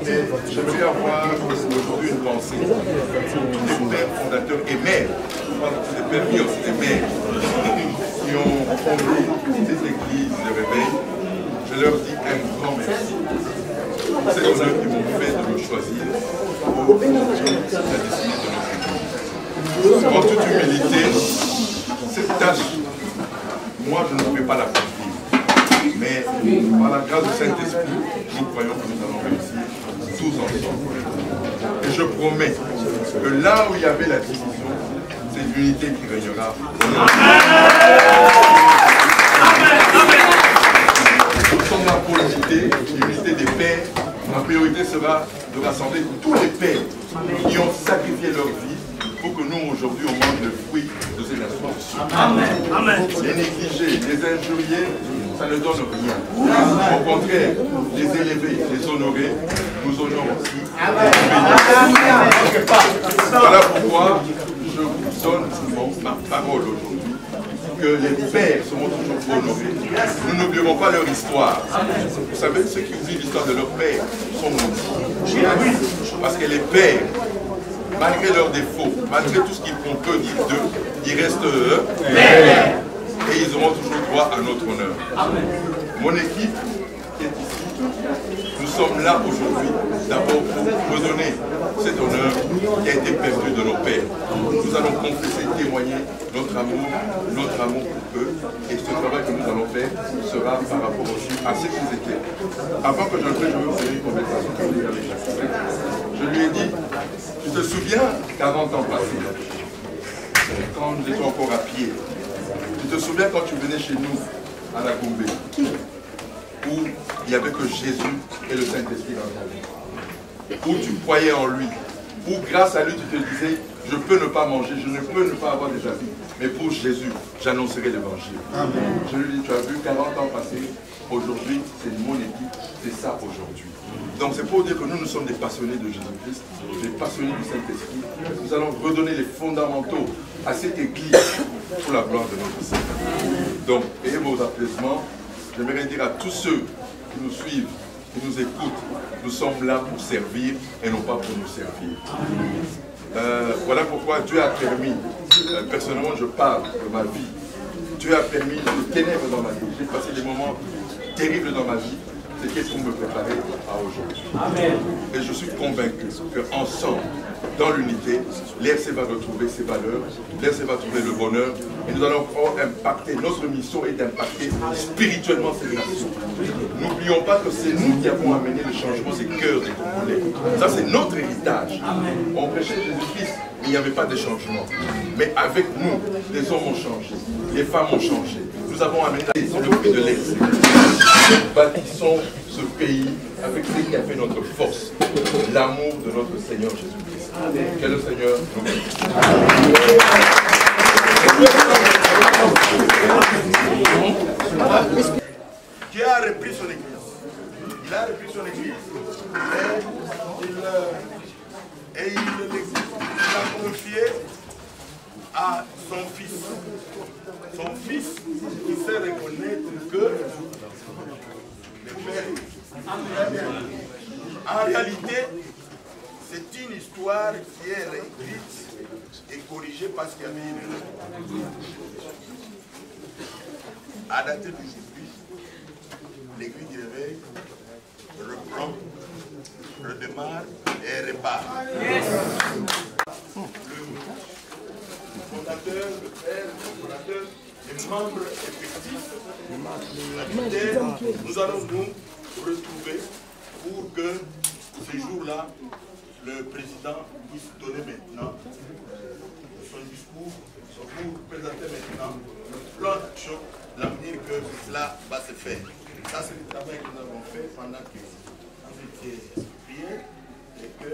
Mais j'aimerais avoir aujourd'hui une pensée. Tous les pères fondateurs et mères, je parle aussi des pères, mais aussi des mères, qui ont fondé cette église de réveil, je leur dis un grand merci. C'est l'honneur qu'ils m'ont fait de me choisir pour la destinée de notre église. En toute humilité, cette tâche, moi je ne pouvais pas l'accomplir. Mais par la grâce du Saint-Esprit, nous croyons que nous allons réussir tous ensemble. Et je promets que là où il y avait la division, c'est l'unité qui régnera. Nous sommes là pour l'unité des pères. Ma priorité sera de rassembler tous les pères qui ont sacrifié leur vie pour que nous, aujourd'hui, on mange le fruit de ces nations. Amen. Les négliger, les injurier, ça ne donne rien. Au contraire, les élever, les honorer, nous honorons aussi. Voilà pourquoi je vous donne ma parole aujourd'hui. Que les pères seront toujours honorés. Nous n'oublierons pas leur histoire. Vous savez, ceux qui oublient l'histoire de leur père sont maudits. Parce que les pères, malgré leurs défauts, malgré tout ce qu'on peut dire d'eux, ils restent eux. Et ils auront toujours droit à notre honneur. Mon équipe qui est ici, nous sommes là aujourd'hui d'abord pour redonner cet honneur qui a été perdu de nos pères. Nous allons confesser, témoigner notre amour pour eux. Et ce travail que nous allons faire sera par rapport aussi à ce qu'ils étaient. Avant que je le fasse, je veux vous faire une conversation avec Jacques. Je lui ai dit, tu te souviens, 40 ans passés, quand nous étions encore à pied, tu te souviens quand tu venais chez nous à la Goumbé, où il n'y avait que Jésus et le Saint-Esprit dans ta vie, où tu croyais en lui, où grâce à lui tu te disais, je peux ne pas manger, je ne peux ne pas avoir déjà vie, mais pour Jésus, j'annoncerai l'évangile. Je lui dis, tu as vu 40 ans passer, aujourd'hui c'est mon équipe, c'est ça aujourd'hui. Donc c'est pour dire que nous sommes des passionnés de Jésus-Christ, des passionnés du Saint-Esprit. Nous allons redonner les fondamentaux à cette église pour la gloire de notre Seigneur. Donc, ayez vos applaudissements. J'aimerais dire à tous ceux qui nous suivent, qui nous écoutent, nous sommes là pour servir et non pas pour nous servir. Voilà pourquoi Dieu a permis, personnellement je parle de ma vie, Dieu a permis des ténèbres dans ma vie. J'ai passé des moments terribles dans ma vie. C'était pour me préparer à aujourd'hui. Et je suis convaincu qu'ensemble, dans l'unité, l'RC va retrouver ses valeurs, l'RC va trouver le bonheur, et nous allons impacter, notre mission est d'impacter spirituellement ces nations. N'oublions pas que c'est nous qui avons amené le changement des cœurs des Congolais. Ça c'est notre héritage. On prêchait Jésus-Christ, mais il n'y avait pas de changement. Mais avec nous, les hommes ont changé, les femmes ont changé. Nous avons amené le fruit de l'Est. Nous bâtissons ce pays avec ce qui a fait notre force, l'amour de notre Seigneur Jésus-Christ. Que le Seigneur nous bénisse. Dieu a repris son église. Il a repris son église et il l'a confié à son fils. Son fils qui sait reconnaître que le Père. En réalité, c'est une histoire qui est réécrite et corrigée parce qu'il y avait une erreur. À dater d'aujourd'hui, l'église du réveil reprend, redémarre et repart. Le fondateur, le père, le fondateur, les membres effectifs, nous allons nous retrouver pour que ce jour-là, le président puisse donner maintenant son discours pour présenter maintenant le plan d'action, l'avenir que cela va se faire. Ça, c'est le travail que nous avons fait pendant que vous étiez priés et que...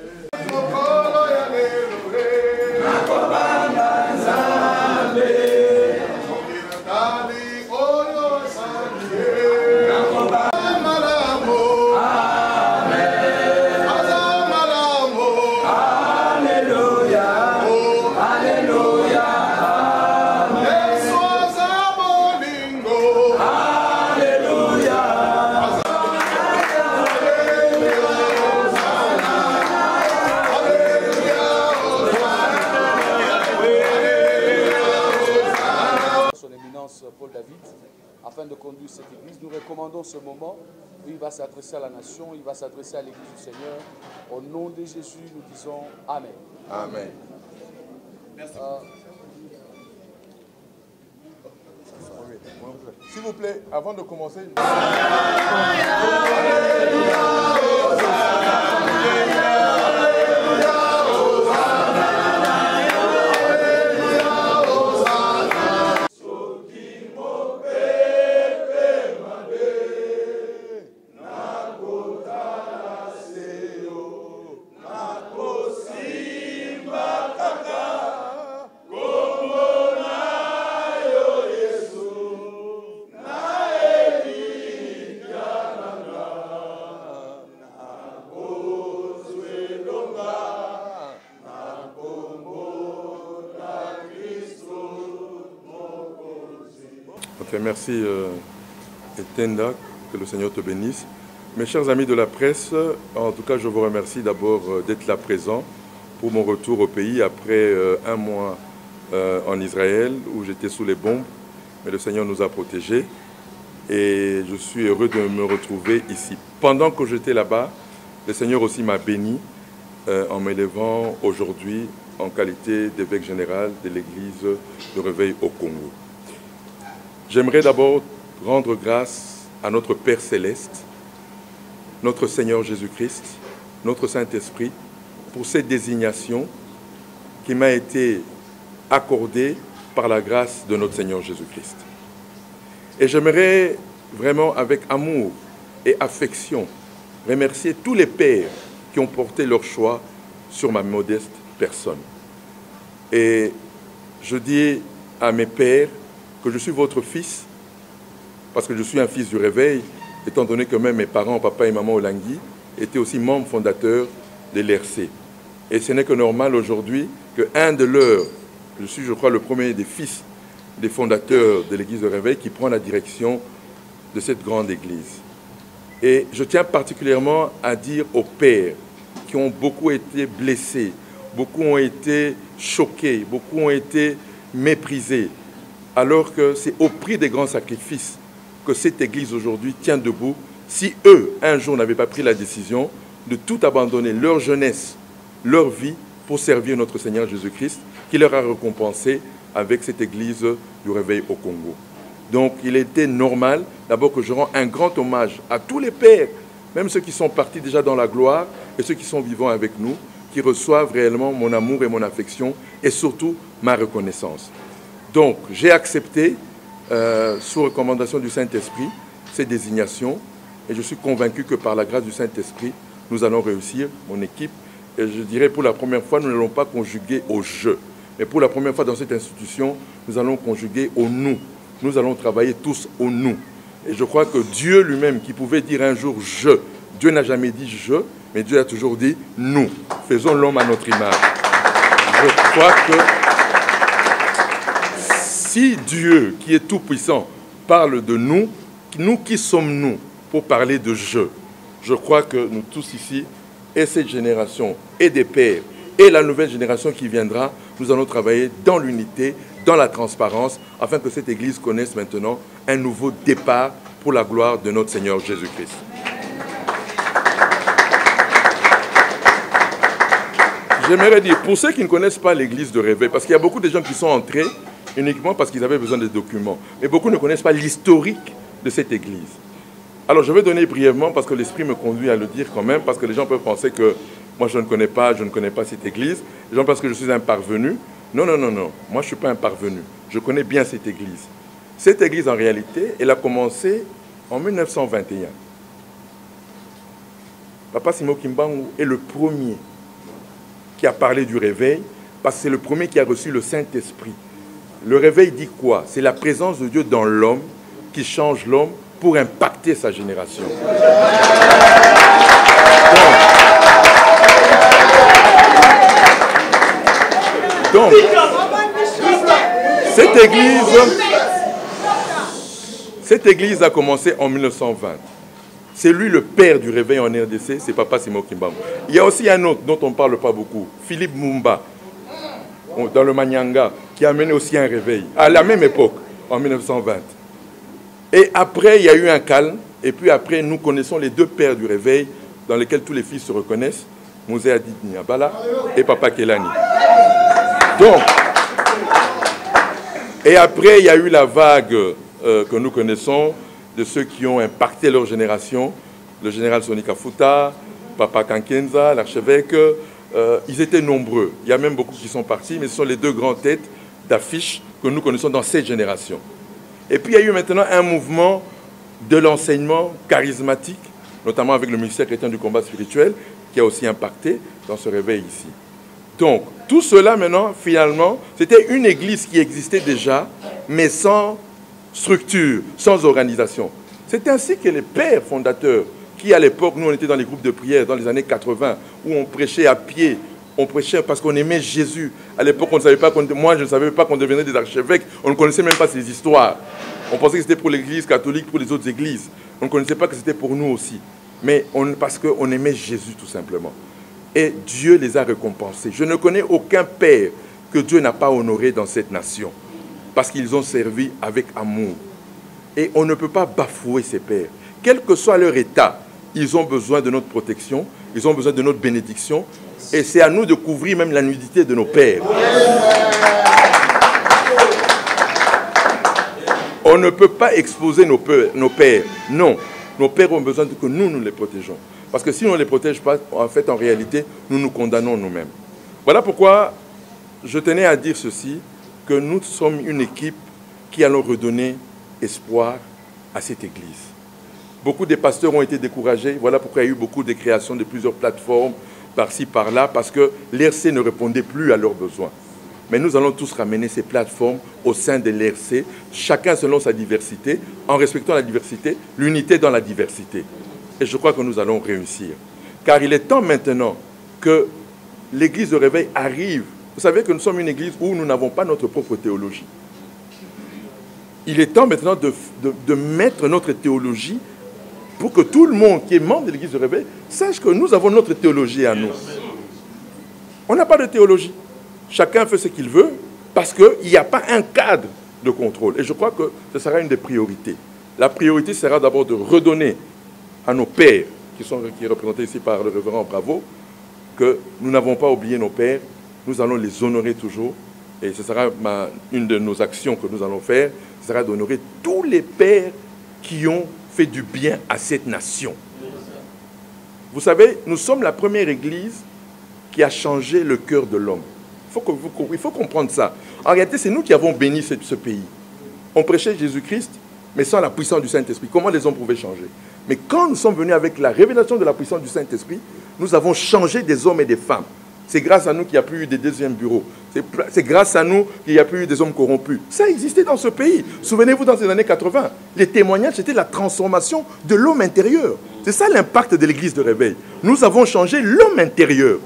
attendons ce moment où il va s'adresser à la nation, il va s'adresser à l'Église du Seigneur. Au nom de Jésus, nous disons Amen. Amen. Merci. S'il vous plaît, avant de commencer... Ok, merci Etenda, que le Seigneur te bénisse. Mes chers amis de la presse, en tout cas je vous remercie d'abord d'être là présent pour mon retour au pays après un mois en Israël où j'étais sous les bombes, mais le Seigneur nous a protégés et je suis heureux de me retrouver ici. Pendant que j'étais là-bas, le Seigneur aussi m'a béni en m'élevant aujourd'hui en qualité d'évêque général de l'église de Réveil au Congo. J'aimerais d'abord rendre grâce à notre Père Céleste, notre Seigneur Jésus-Christ, notre Saint-Esprit, pour cette désignation qui m'a été accordée par la grâce de notre Seigneur Jésus-Christ. Et j'aimerais vraiment, avec amour et affection, remercier tous les pères qui ont porté leur choix sur ma modeste personne. Et je dis à mes pères que je suis votre fils, parce que je suis un fils du réveil, étant donné que même mes parents, papa et maman Olangui, étaient aussi membres fondateurs de l'RC. Et ce n'est que normal aujourd'hui qu'un de leurs, je suis je crois le premier des fils des fondateurs de l'église de réveil qui prend la direction de cette grande église. Et je tiens particulièrement à dire aux pères qui ont beaucoup été blessés, beaucoup ont été choqués, beaucoup ont été méprisés, alors que c'est au prix des grands sacrifices que cette église aujourd'hui tient debout. Si eux, un jour, n'avaient pas pris la décision de tout abandonner, leur jeunesse, leur vie, pour servir notre Seigneur Jésus-Christ, qui leur a récompensé avec cette église du Réveil au Congo. Donc, il était normal, d'abord, que je rends un grand hommage à tous les pères, même ceux qui sont partis déjà dans la gloire et ceux qui sont vivants avec nous, qui reçoivent réellement mon amour et mon affection et surtout ma reconnaissance. Donc, j'ai accepté, sous recommandation du Saint-Esprit, ces désignations et je suis convaincu que par la grâce du Saint-Esprit, nous allons réussir, mon équipe. Et je dirais, pour la première fois, nous n'allons pas conjuguer au « je ». Mais pour la première fois dans cette institution, nous allons conjuguer au « nous ». Nous allons travailler tous au « nous ». Et je crois que Dieu lui-même, qui pouvait dire un jour « je », Dieu n'a jamais dit « je », mais Dieu a toujours dit « nous ». Faisons l'homme à notre image. Je crois que si Dieu, qui est tout-puissant, parle de nous, nous qui sommes-nous pour parler de « je ». Je crois que nous tous ici, et cette génération, et des pères, et la nouvelle génération qui viendra, nous allons travailler dans l'unité, dans la transparence, afin que cette Église connaisse maintenant un nouveau départ pour la gloire de notre Seigneur Jésus-Christ. J'aimerais dire, pour ceux qui ne connaissent pas l'Église de Réveil, parce qu'il y a beaucoup de gens qui sont entrés uniquement parce qu'ils avaient besoin de documents, mais beaucoup ne connaissent pas l'historique de cette Église. Alors je vais donner brièvement, parce que l'Esprit me conduit à le dire quand même, parce que les gens peuvent penser que moi je ne connais pas cette Église, les gens pensent que je suis un parvenu. Non, non, non, non, moi je ne suis pas un parvenu, je connais bien cette Église. Cette Église en réalité, elle a commencé en 1921. Papa Simon Kimbangu est le premier qui a parlé du réveil, parce que c'est le premier qui a reçu le Saint-Esprit. Le réveil dit quoi? C'est la présence de Dieu dans l'homme qui change l'homme pour impacter sa génération. Donc cette église a commencé en 1920. C'est lui le père du réveil en RDC, c'est Papa Simon Kimbangu. Il y a aussi un autre dont on ne parle pas beaucoup, Philippe Mumba, dans le Manyanga, qui a mené aussi un réveil, à la même époque, en 1920. Et après, il y a eu un calme, Et puis après, nous connaissons les deux pères du réveil dans lesquels tous les fils se reconnaissent, Mosé Adid Niabala et Papa Kelani. Donc, et après, il y a eu la vague que nous connaissons de ceux qui ont impacté leur génération, le général Sonika Futa, Papa Kankenza, l'archevêque, ils étaient nombreux. Il y a même beaucoup qui sont partis, mais ce sont les deux grandes têtes d'affiches que nous connaissons dans cette génération. Et puis il y a eu maintenant un mouvement de l'enseignement charismatique, notamment avec le ministère chrétien du combat spirituel, qui a aussi impacté dans ce réveil ici. Donc, tout cela maintenant, finalement, c'était une église qui existait déjà, mais sans structure, sans organisation. C'est ainsi que les pères fondateurs, qui à l'époque, nous on était dans les groupes de prière dans les années 80, où on prêchait à pied, on prêchait parce qu'on aimait Jésus. À l'époque, on ne savait pas moi je ne savais pas qu'on devenait des archevêques, on ne connaissait même pas ces histoires. On pensait que c'était pour l'église catholique, pour les autres églises. On ne connaissait pas que c'était pour nous aussi. Mais parce qu'on aimait Jésus tout simplement. Et Dieu les a récompensés. Je ne connais aucun père que Dieu n'a pas honoré dans cette nation. Parce qu'ils ont servi avec amour. Et on ne peut pas bafouer ces pères. Quel que soit leur état, ils ont besoin de notre protection, ils ont besoin de notre bénédiction. Et c'est à nous de couvrir même la nudité de nos pères. On ne peut pas exposer nos pères. Non. Nos pères ont besoin que nous les protégeons. Parce que si on ne les protège pas, en fait, en réalité, nous nous condamnons nous-mêmes. Voilà pourquoi je tenais à dire ceci, que nous sommes une équipe qui allons redonner espoir à cette église. Beaucoup des pasteurs ont été découragés. Voilà pourquoi il y a eu beaucoup de créations de plusieurs plateformes, par-ci, par-là, parce que l'RC ne répondait plus à leurs besoins. Mais nous allons tous ramener ces plateformes au sein de l'RC, chacun selon sa diversité, en respectant la diversité, l'unité dans la diversité. Et je crois que nous allons réussir. Car il est temps maintenant que l'église de réveil arrive. Vous savez que nous sommes une église où nous n'avons pas notre propre théologie. Il est temps maintenant de mettre notre théologie pour que tout le monde qui est membre de l'église de réveil sache que nous avons notre théologie à nous. On n'a pas de théologie. Chacun fait ce qu'il veut parce qu'il n'y a pas un cadre de contrôle. Et je crois que ce sera une des priorités. La priorité sera d'abord de redonner à nos pères, qui sont représentés ici par le révérend Bravo, que nous n'avons pas oublié nos pères, nous allons les honorer toujours. Et ce sera une de nos actions que nous allons faire, ce sera d'honorer tous les pères qui ont fait du bien à cette nation. Vous savez, nous sommes la première église qui a changé le cœur de l'homme. Il faut comprendre ça. En réalité, c'est nous qui avons béni ce pays. On prêchait Jésus-Christ, mais sans la puissance du Saint-Esprit. Comment les hommes pouvaient changer? Mais quand nous sommes venus avec la révélation de la puissance du Saint-Esprit, nous avons changé des hommes et des femmes. C'est grâce à nous qu'il n'y a plus eu des deuxièmes bureaux. C'est grâce à nous qu'il n'y a plus eu des hommes corrompus. Ça existait dans ce pays. Souvenez-vous, dans les années 80, les témoignages, c'était la transformation de l'homme intérieur. C'est ça l'impact de l'église de réveil. Nous avons changé l'homme intérieur.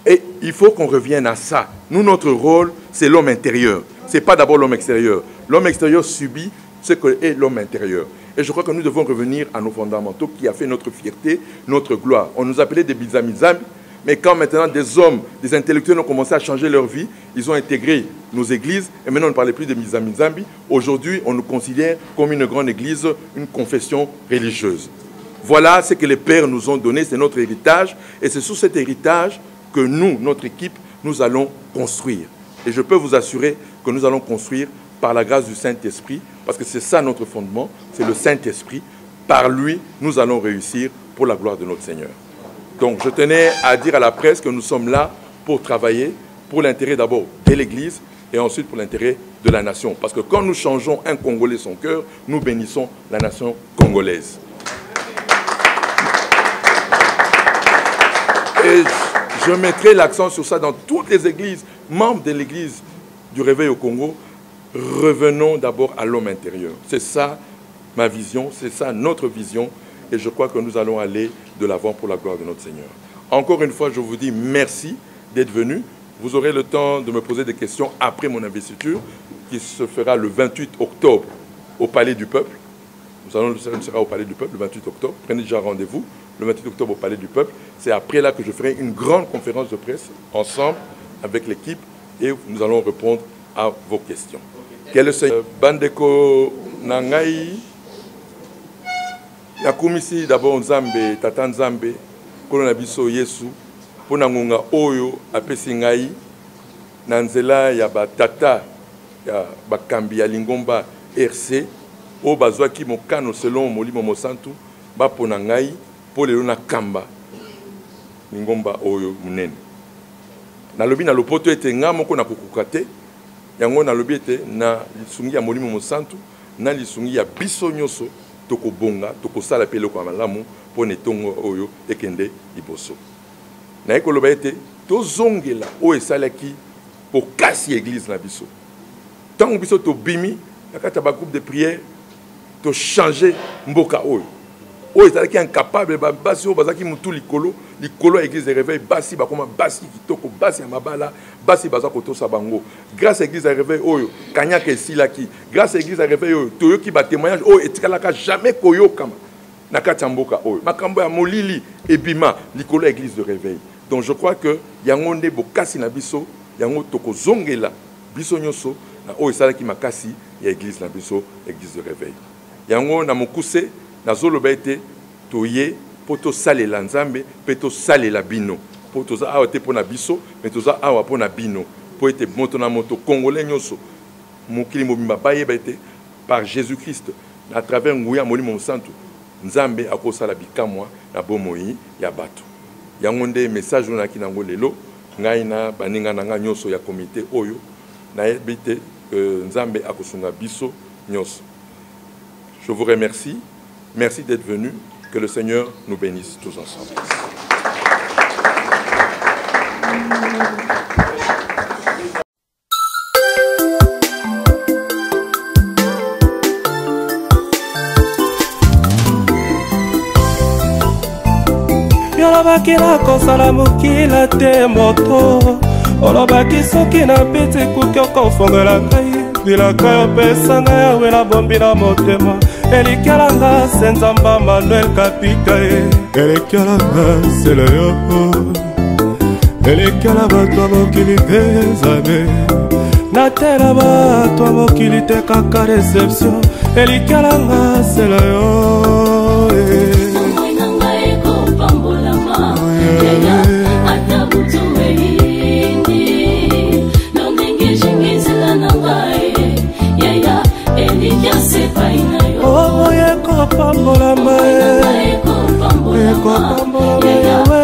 Et il faut qu'on revienne à ça. Nous, notre rôle, c'est l'homme intérieur. Ce n'est pas d'abord l'homme extérieur. L'homme extérieur subit ce qu'est l'homme intérieur. Et je crois que nous devons revenir à nos fondamentaux qui a fait notre fierté, notre gloire. On nous appelait des bizamizami, mais quand maintenant des hommes, des intellectuels ont commencé à changer leur vie, ils ont intégré nos églises, et maintenant on ne parlait plus des bizamizami. Aujourd'hui, on nous considère comme une grande église, une confession religieuse. Voilà ce que les pères nous ont donné, c'est notre héritage, et c'est sur cet héritage que nous, notre équipe, nous allons construire. Et je peux vous assurer que nous allons construire par la grâce du Saint-Esprit, parce que c'est ça notre fondement, c'est le Saint-Esprit. Par lui, nous allons réussir pour la gloire de notre Seigneur. Donc je tenais à dire à la presse que nous sommes là pour travailler, pour l'intérêt d'abord de l'Église, et ensuite pour l'intérêt de la nation. Parce que quand nous changeons un Congolais son cœur, nous bénissons la nation congolaise. Et je mettrai l'accent sur ça dans toutes les églises, membres de l'église du Réveil au Congo. Revenons d'abord à l'homme intérieur. C'est ça ma vision, c'est ça notre vision. Et je crois que nous allons aller de l'avant pour la gloire de notre Seigneur. Encore une fois, je vous dis merci d'être venus. Vous aurez le temps de me poser des questions après mon investiture, qui se fera le 28 octobre au Palais du Peuple. Le sera au Palais du Peuple le 28 octobre. Prenez déjà rendez-vous le 28 octobre au Palais du Peuple. C'est après là que je ferai une grande conférence de presse ensemble avec l'équipe et nous allons répondre à vos questions. Quel est ce Bandeko Nangai nakumisi d'abord Nzambe tata Nzambe kolo na biso Yesu pona ngonga oyo apesi ngai na nzela ya batata ya bakambi ya Lingomba RC o bazwaki mokano selon molimo mosantu bapona ngai po lelo na kamba Lingomba oyo munene nalobi na lopoto ete nga moko na kokuka te yango nalobi ete na lisungi ya molimo mosantu na lisungi ya biso nyonso tokobonga tokosala pe eloko ya malamu mpo na etongo oyo ekende liboso naye koloba ete tozongela oyo esalaki po kasi église na biso ntango biso tobimi na kati ya bagroupe de prière tochange mboka oyo ezalaki incapable basi oyo bazalaki mutu likolo ya église de réveil basi bakoma basi kitoko basi ya mabala basi baza kotosa bango grâce à église de réveil oyo kanyaka esilaki grâce à église de réveil oyo toyoki batémoignage oyo etikalaka jamais koyokama na kati ya mboka oyo makambo ya molili ebima likolo ya église de réveil. Donc je crois que yango nde bokasi na biso yango tokozongela biso nyonso na oyo esalaki makasi ya église na biso église de réveil yango na mokuse nazoloba ete toye po tosalela Nzambe pe tosalela bino po toza awa te pona biso mais toza awa pona bino po ete moto na moto congolais nyonso mokili mobimba bayeba ete par Jésus-Christ à travers nguya molimo mosantu Nzambe akosala bikamwa na bomoi ya bato yango nde message na kinango lelo ngai na baninga na nga nyonso ya comité oyo na yebite Nzambe akosunga biso nyonso. Je vous remercie. Merci d'être venu. Que le Seigneur nous bénisse tous ensemble. Yolobaki na kosala mokila te moto olobaki soki na peti kuki okofongela ngai bilaka yo pesa ngai yawe na bombi na motema elikialanga se Nzamba Manuel Kapika elikialanga sele yo elikiala bato ya mokili te Nzambe natela bato ya mokili te kaka reception elikialanga sele yo pambola mae, eko pambola mae.